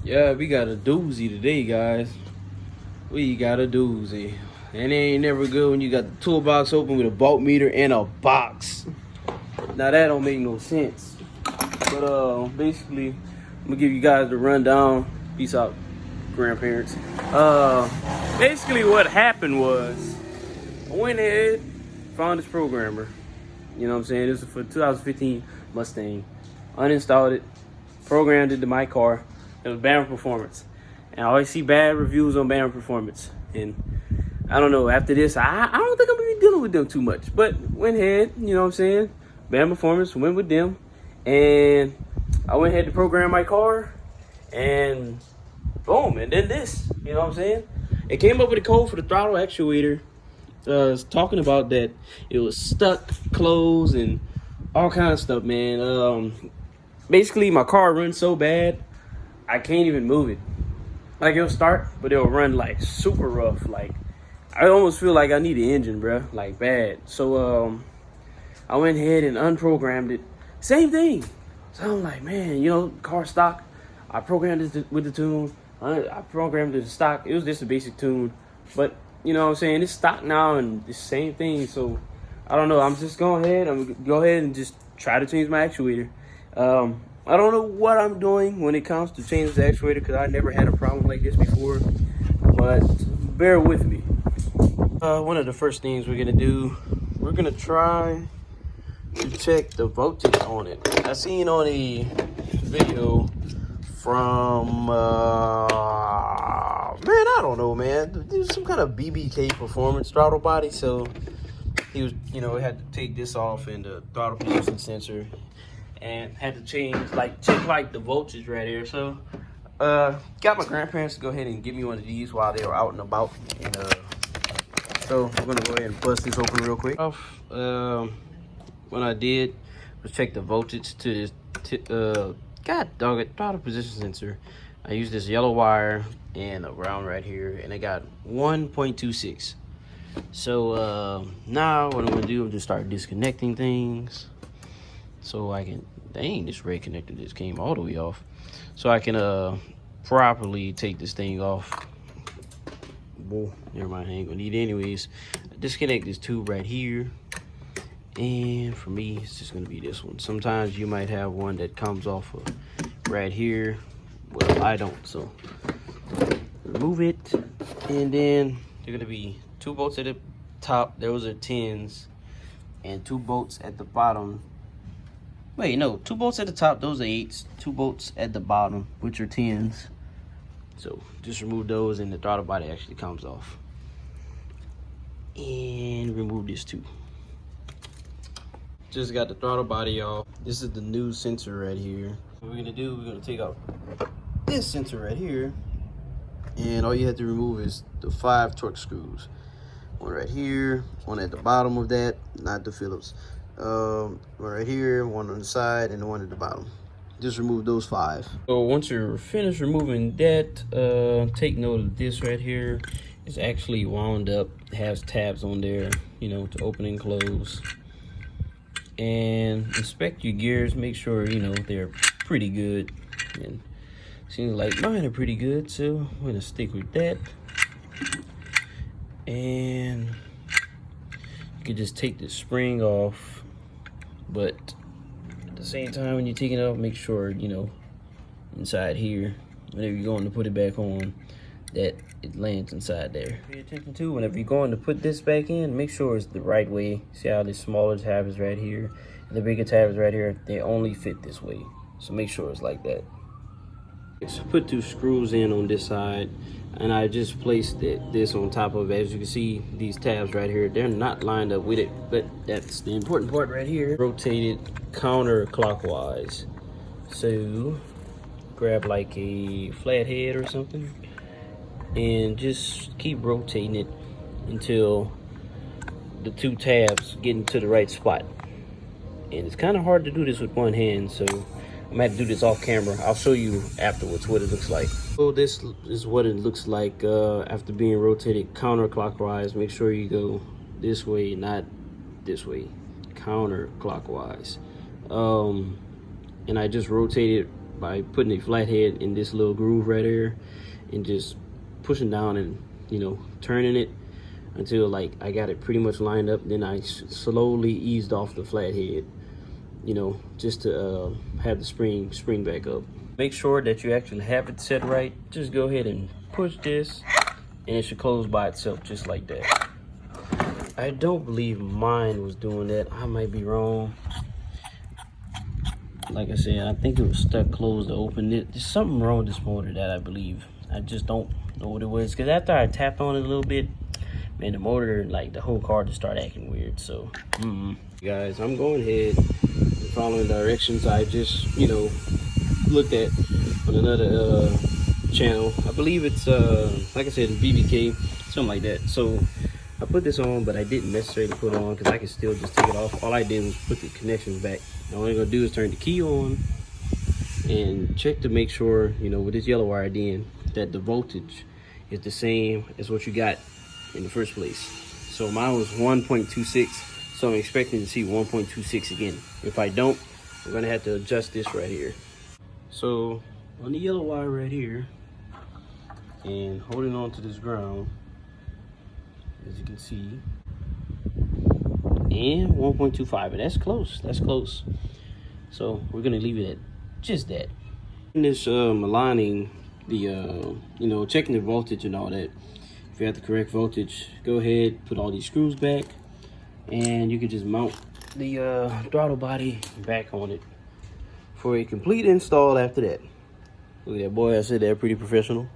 Yeah, we got a doozy today, guys. We got a doozy. And it ain't never good when you got the toolbox open with a voltmeter and a box. Now that don't make no sense. But basically, I'm gonna give you guys the rundown. Peace out, grandparents. Basically what happened was I went ahead, found this programmer. You know what I'm saying? This is for 2015 Mustang. Uninstalled it, programmed it to my car. It was Bama Performance. And I always see bad reviews on Bama Performance. And I don't know, after this, I don't think I'm gonna be dealing with them too much. But went ahead, you know what I'm saying? Bama Performance, went with them. And I went ahead to program my car. And boom, and then this, you know what I'm saying? It came up with a code for the throttle actuator. It's talking about that it was stuck, closed, and all kinds of stuff, man. Basically, my car runs so bad, I can't even move it. Like, it'll start, but it'll run, like, super rough. Like, I almost feel like I need an engine, bro. Like, bad. So, I went ahead and unprogrammed it. Same thing. So, I'm like, man, you know, car stock. I programmed it with the tune. I programmed it to stock. It was just a basic tune. But, you know what I'm saying? It's stock now and the same thing. So, I don't know. I'm gonna go ahead and just try to change my actuator. I don't know what I'm doing when it comes to changing the actuator because I never had a problem like this before. But bear with me. One of the first things we're gonna do, we're gonna try to check the voltage on it. I seen on a video from man, I don't know, man. There's some kind of BBK performance throttle body, so he was, you know, had to take this off and the throttle position sensor, and had to change, check the voltage right here. So, got my grandparents to go ahead and give me one of these while they were out and about. And so I'm gonna go ahead and bust this open real quick. What I did was check the voltage to this. God dog it, throttle position sensor. I used this yellow wire and a round right here, and I got 1.26. So now what I'm gonna do is just start disconnecting things, so I can. Dang, this red connector just came all the way off. So I can properly take this thing off. Whoa, never mind, I ain't gonna need it anyways. Disconnect this tube right here. And for me, it's just gonna be this one. Sometimes you might have one that comes off of right here. Well, I don't, so remove it. And then there are gonna be 2 bolts at the top. Those are 10s, and 2 bolts at the bottom. Wait, no, 2 bolts at the top, those are 8s. 2 bolts at the bottom, which are 10s. So just remove those, and the throttle body actually comes off. And remove this too. Just got the throttle body off. This is the new sensor right here. What we're gonna do, we're gonna take out this sensor right here, and all you have to remove is the 5 Torx screws. One right here, one at the bottom of that, not the Phillips. One right here, one on the side, and the one at the bottom. Just remove those 5. So once you're finished removing that, take note of this right here. It's actually wound up, has tabs on there, you know, to open and close. And inspect your gears, make sure, you know, they're pretty good. And seems like mine are pretty good, so I'm gonna stick with that. And you can just take the spring off, but at the same time when you're taking it off, make sure, you know, inside here, whenever you're going to put it back on, that it lands inside there. Pay attention to whenever you're going to put this back in, make sure it's the right way. See how this smaller tab is right here and the bigger tab is right here? They only fit this way, so make sure it's like that. So put 2 screws in on this side, and I just placed this on top of it. As you can see, these tabs right here, they're not lined up with it, but that's the important part right here. Rotate it counterclockwise. So grab like a flathead or something, and just keep rotating it until the 2 tabs get into the right spot. And it's kind of hard to do this with one hand, so I'm gonna have to do this off camera. I'll show you afterwards what it looks like. So this is what it looks like after being rotated counterclockwise. Make sure you go this way, not this way, counterclockwise. And I just rotated by putting a flathead in this little groove right here and just pushing down and, you know, turning it until like I got it pretty much lined up. Then I slowly eased off the flathead, you know, just to have the spring back up. Make sure that you actually have it set right. Just go ahead and push this and it should close by itself just like that. I don't believe mine was doing that. I might be wrong. Like I said, I think it was stuck closed to open it. There's something wrong with this motor that I believe. I just don't know what it was. Because after I tapped on it a little bit, man, the motor, like the whole car just started acting weird. So, guys, I'm going ahead and following directions I just, you know, looked at on another channel. I believe it's, like I said, BBK, something like that. So, I put this on, but I didn't necessarily put it on because I could still just take it off. All I did was put the connections back. All I'm gonna do is turn the key on and check to make sure, you know, with this yellow wire in, that the voltage is the same as what you got in the first place. So mine was 1.26, so I'm expecting to see 1.26 again. If I don't, I'm gonna have to adjust this right here. So on the yellow wire right here, and holding on to this ground, as you can see, and 1.25, and that's close. That's close. So we're gonna leave it at just that. In this aligning the you know, checking the voltage and all that. If you have the correct voltage, go ahead, put all these screws back, and you can just mount the throttle body back on it for a complete install after that. Look at that, boy. I said they're pretty professional.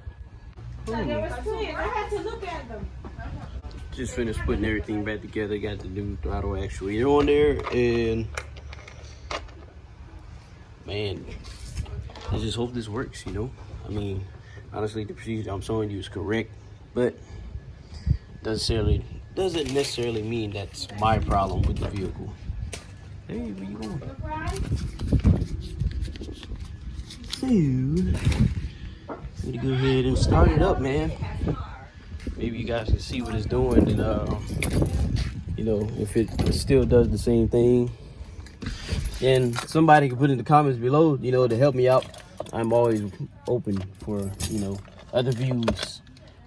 I had to look at them. Just finished putting everything back together. Got the new throttle actuator on there, and man, I just hope this works, you know. I mean, honestly, the procedure I'm showing you is correct, but doesn't necessarily mean that's my problem with the vehicle. Hey, where you going? So, I'm gonna go ahead and start it up, man. Maybe you guys can see what it's doing, and you know, if it still does the same thing, then somebody can put in the comments below, you know, to help me out. I'm always open for, you know, other views.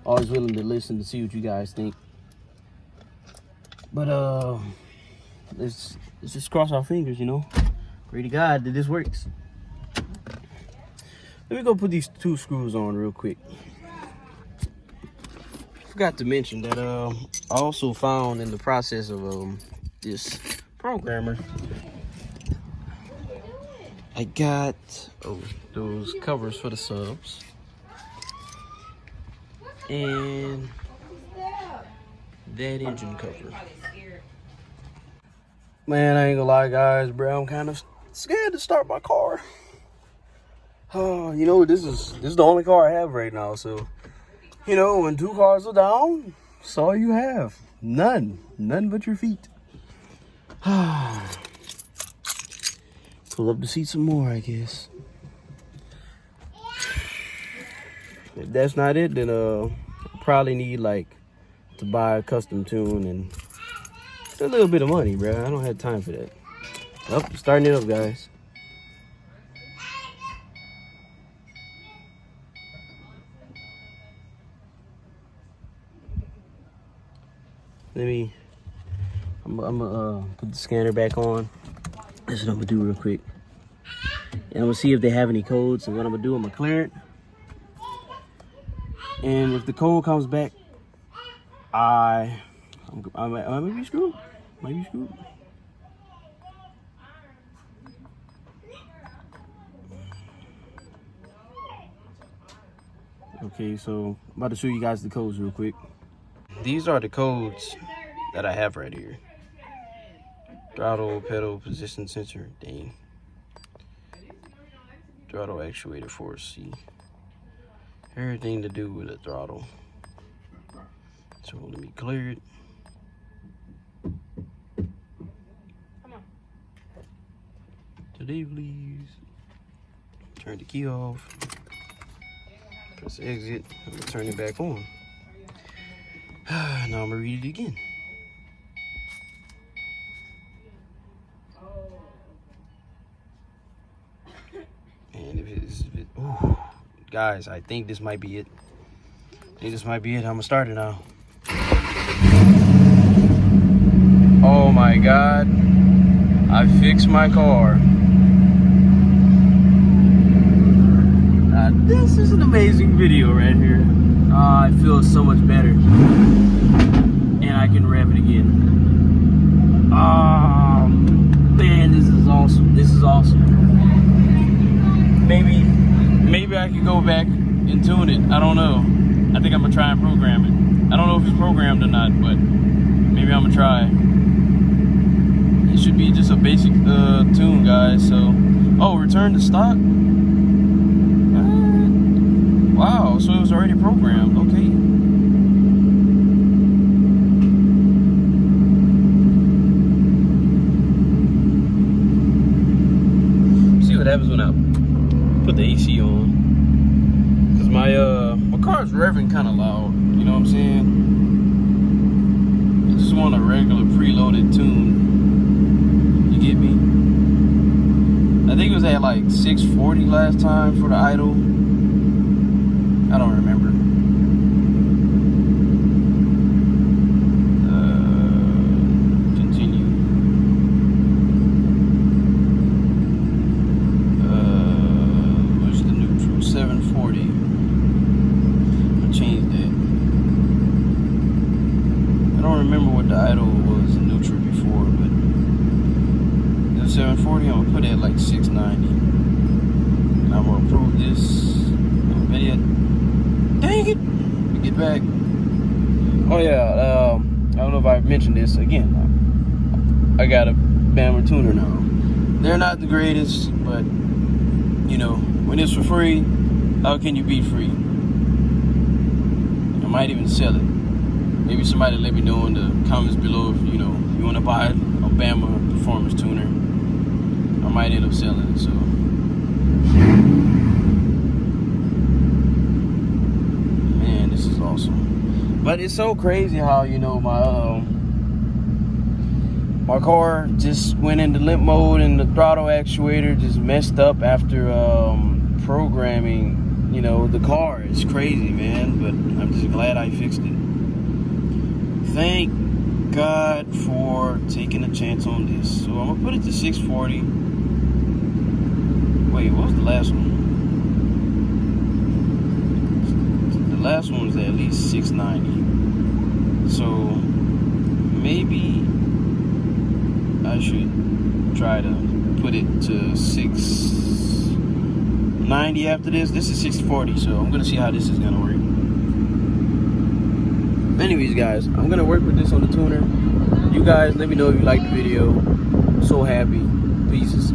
Always willing to listen to see what you guys think. But let's just cross our fingers, you know. Pray to God that this works. Let me go put these two screws on real quick. Forgot to mention that I also found in the process of this programmer, I got those covers for the subs and that engine cover. Man, I ain't gonna lie, guys, bro, I'm kind of scared to start my car. Oh, you know, this is the only car I have right now, so you know, when two cars are down, that's all you have. None but your feet. Pull up to see some more, I guess. If that's not it, then probably need like to buy a custom tune, and it's a little bit of money, bro. I don't have time for that. Oh, starting it up, guys. I'm gonna put the scanner back on. That's what I'm gonna do real quick. And I'm gonna see if they have any codes. And what I'm gonna do, I'm gonna clear it. And if the code comes back, I might be screwed. Might be screwed. Okay, so I'm about to show you guys the codes real quick. These are the codes that I have right here. Throttle, pedal, position sensor, dang. Throttle actuator force, see. Everything to do with the throttle. So let me clear it. Come on. Today, please. Turn the key off. Press exit. I'm gonna turn it back on. Now I'm gonna read it again. And if it Guys, I think this might be it. I'm gonna start it now. Oh my God. I fixed my car. This is an amazing video right here. It feels so much better. And I can rev it again. Oh, man, this is awesome. This is awesome. Maybe I can go back and tune it. I don't know. I think I'm gonna try and program it. I don't know if it's programmed or not, but maybe I'm gonna try. It should be just a basic tune, guys. So, oh, return to stock. Wow, so it was already programmed. Okay. See what happens when I put the AC on. Cause my car's revving kind of loud. You know what I'm saying? I just want a regular preloaded tune. You get me? I think it was at like 640 last time for the idle. I don't remember. Continue. Where's the neutral? 740. I changed that. I don't remember what the idle was in neutral before, but the 740 I'm gonna put it at like 690. And I'm gonna approve this video. Dang it! Let me get back. Oh yeah, I don't know if I mentioned this again. I got a Bama tuner now. They're not the greatest, but you know, when it's for free, how can you beat free? I might even sell it. Maybe somebody let me know in the comments below if you know you want to buy a Bama performance tuner. I might end up selling it. So. Awesome. But it's so crazy how, you know, my car just went into limp mode and the throttle actuator just messed up after programming, you know, the car. It's crazy, man, but I'm just glad I fixed it. Thank God for taking a chance on this. So I'm gonna put it to 640. Wait, what was the last one? Last one was at least 690, so maybe I should try to put it to 690 after this. This is 640, so I'm gonna see how this is gonna work. Anyways, guys, I'm gonna work with this on the tuner. You guys let me know if you like the video. I'm so happy. Peace.